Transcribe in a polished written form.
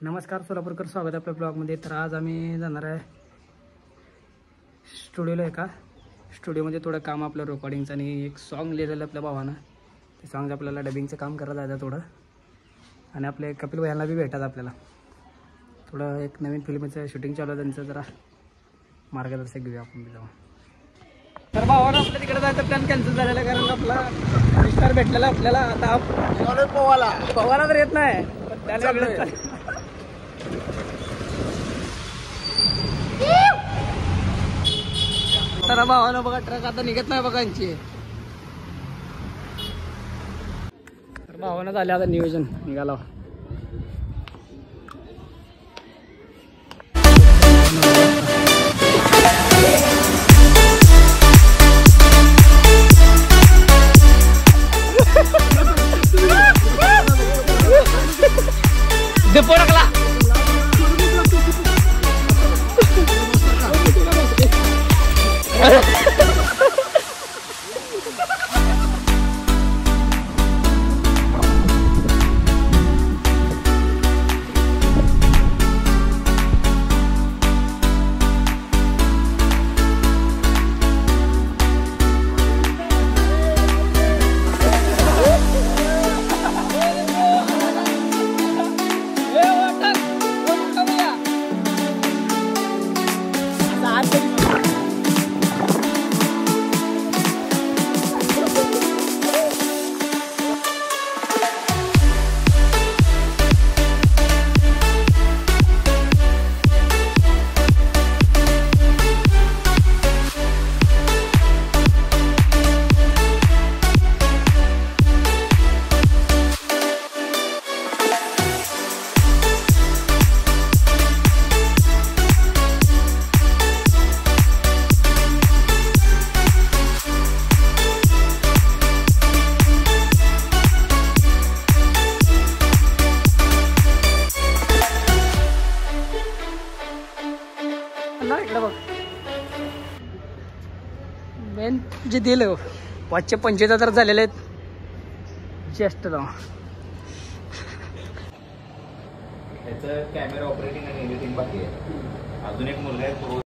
नमस्कार सोलापूरकर, स्वागत आहे आपल्या ब्लॉगमध्ये। तर आज आम्ही जाणार आहे स्टुडिओला। एका स्टुडिओमध्ये थोडं काम आपलं रेकॉर्डिंगचं आणि एक सॉन्ग लिहिलेलं आपल्या भावानं। ते सॉंग आपल्याला डबिंगचं काम करायला जायचं थोडं, आणि आपले कपिल भैयांना बी भेटतात आपल्याला। थोडं एक नवीन फिल्मचं शूटिंग चालू आहे त्यांचं, जरा मार्गदर्शक घेऊया आपण बी जाऊन। तर भावानं आपल्या तिकडे जायचं प्लॅन कॅन्सल झालेला, कारण आपला स्टार भेटलेला आपल्याला। आता पवाला तर येत नाही, पण त्याला तर भावानं बघा ट्रक आता निघत नाही बघा यांची। तर भावानं झाले आता नियोजन निघाला। डिपो टाकला मेन जे दिलं 575 झालेले आहेत जस्ट ना। त्याचं कॅमेरा ऑपरेटिंग आणि एडिटिंग बाकी आहे। अजून एक मुलगा आहे